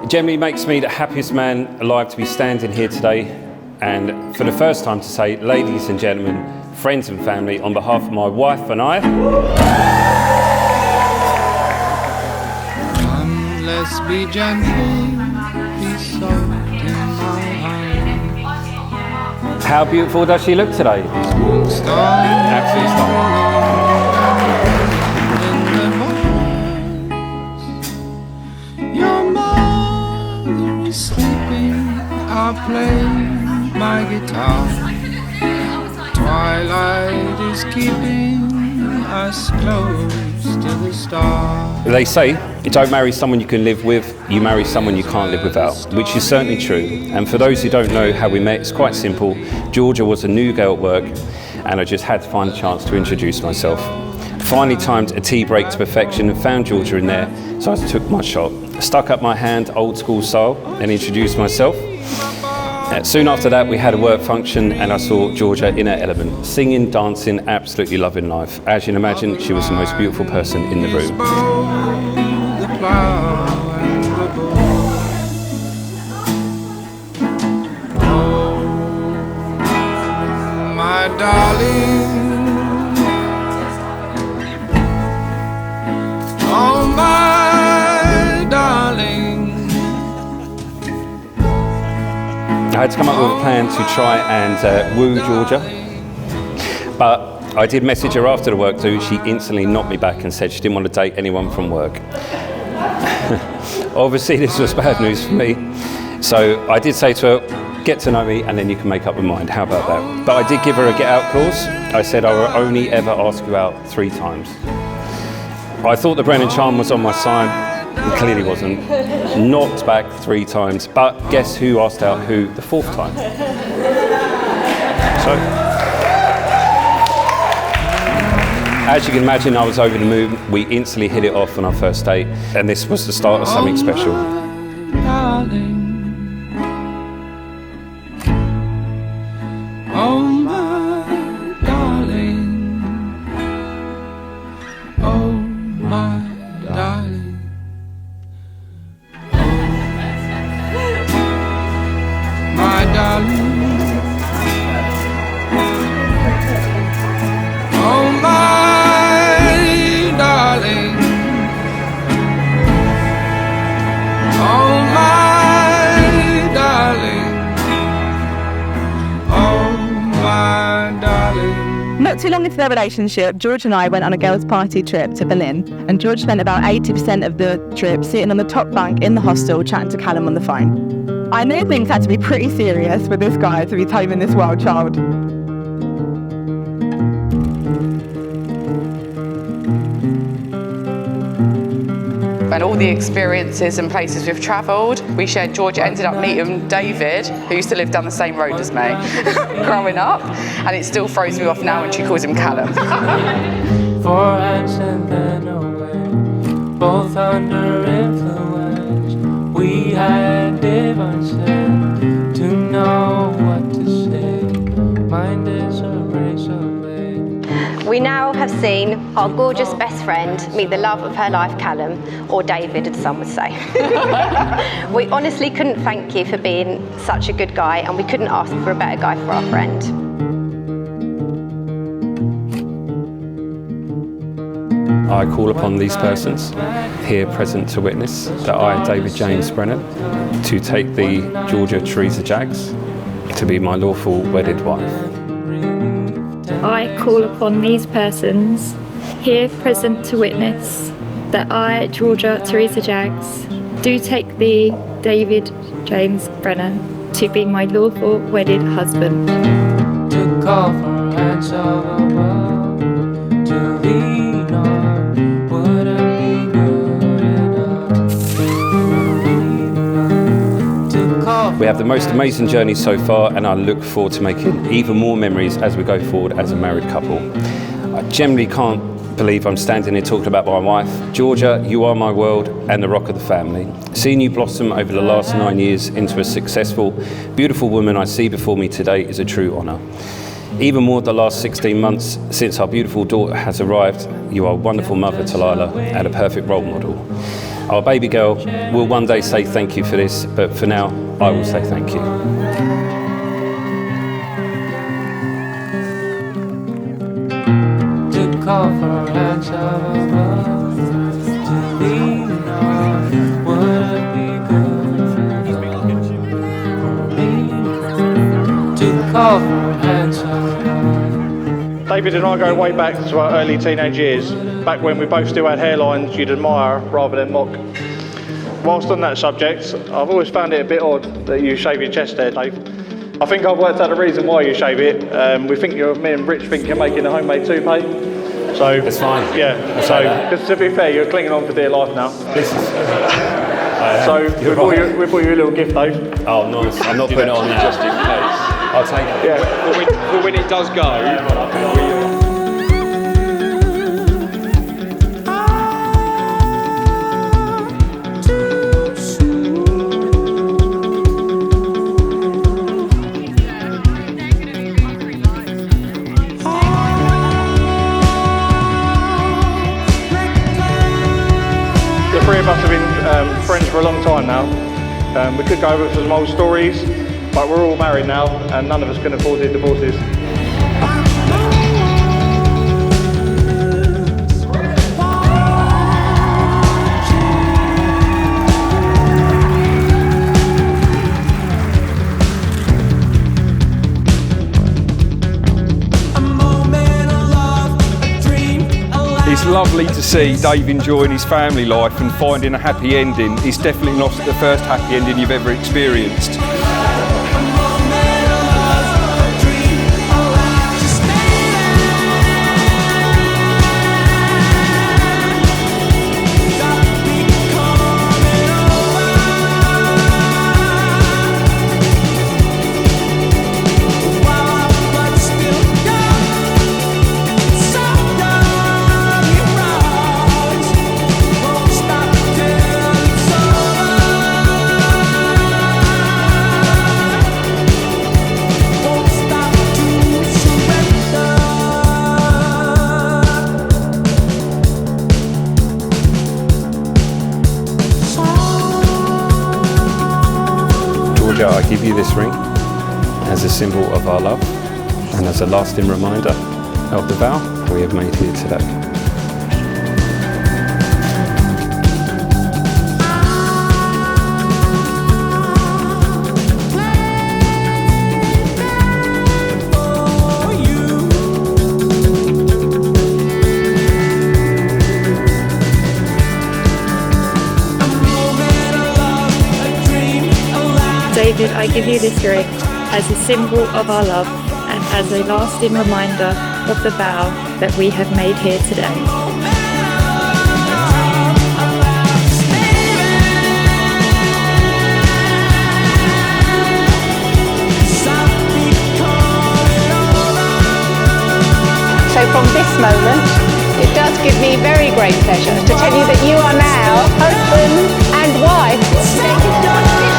It generally makes me the happiest man alive to be standing here today, and for the first time to say, ladies and gentlemen, friends and family, on behalf of my wife and I. Come, let's be gentle, be soft in my hand. How beautiful does she look today? Absolutely stunning. I play my guitar. Twilight is keeping us close to the stars. They say you don't marry someone you can live with, you marry someone you can't live without, which is certainly true. And for those who don't know how we met, it's quite simple. Georgia was a new girl at work, and I just had to find a chance to introduce myself. Finally timed a tea break to perfection and found Georgia in there, so I took my shot. Stuck up my hand, old school style, and introduced myself. Soon after that, we had a work function, and I saw Georgia in her element, singing, dancing, absolutely loving life. As you can imagine, she was the most beautiful person in the room. Oh, my darling. Oh, my darling. I had to come up with a plan to try and woo Georgia, but I did message her after the work too. She instantly knocked me back and said she didn't want to date anyone from work. Obviously this was bad news for me, so I did say to her, get to know me and then you can make up your mind. How about that? But I did give her a get out clause. I said I will only ever ask you out 3 times. I thought the Brennan charm was on my side. It clearly wasn't. Knocked back 3 times, but guess who asked out who the 4th time? So, as you can imagine, I was over the moon. We instantly hit it off on our first date, and this was the start of something special. Oh, my darling. Oh, my darling. My darling, oh my darling, oh my darling, oh my darling. Not too long into their relationship, George and I went on a girls' party trip to Berlin, and George spent about 80% of the trip sitting on the top bunk in the hostel chatting to Callum on the phone. I knew things had to be pretty serious for this guy to be taming this wild child. And all the experiences and places we've travelled, we shared. George ended up meeting David, who used to live down the same road as me, growing up, and it still throws me off now when she calls him Callum. 4 hands and then away, both under influence. We had divine sense to know what to say. Mind is a razor blade. We now have seen our gorgeous best friend meet the love of her life, Callum, or David, as some would say. We honestly couldn't thank you for being such a good guy, and we couldn't ask for a better guy for our friend. I call upon these persons here present to witness that I, David James Brennan, to take thee, Georgia Teresa Jaggs, to be my lawful wedded wife. I call upon these persons here present to witness that I, Georgia Teresa Jaggs, do take thee, David James Brennan, to be my lawful wedded husband. To call for hands of above, to lean on wouldn't be good enough. We have the most amazing journey so far, and I look forward to making even more memories as we go forward as a married couple. I generally can't believe I'm standing here talking about my wife. Georgia, you are my world and the rock of the family. Seeing you blossom over the last 9 years into a successful, beautiful woman I see before me today is a true honour. Even more the last 16 months since our beautiful daughter has arrived, you are a wonderful mother to Lila and a perfect role model. Our baby girl will one day say thank you for this, but for now, I will say thank you. To call for hands above, to lean on, would it be good? To call for hands above. David and I go way back to our early teenage years, back when we both still had hairlines you'd admire rather than mock. Whilst on that subject, I've always found it a bit odd that you shave your chest there, Dave. I think I've worked out the reason why you shave it. Me and Rich think you're making a homemade toupee. So That's fine. Yeah. So, because to be fair, you're clinging on for dear life now. This is. So we bought you a little gift, Dave. Oh, nice. I'm not putting it on now. Just in case. I'll take it. Yeah. But when it does go, The three of us have been friends for a long time now. We could go over some old stories, but we're all married now and none of us can afford the divorces. It's lovely to see Dave enjoying his family life and finding a happy ending. It's definitely not the first happy ending you've ever experienced. I give you this ring as a symbol of our love and as a lasting reminder of the vow we have made here today. David, I give you this ring as a symbol of our love and as a lasting reminder of the vow that we have made here today. So from this moment, it does give me very great pleasure to tell you that you are now husband and wife.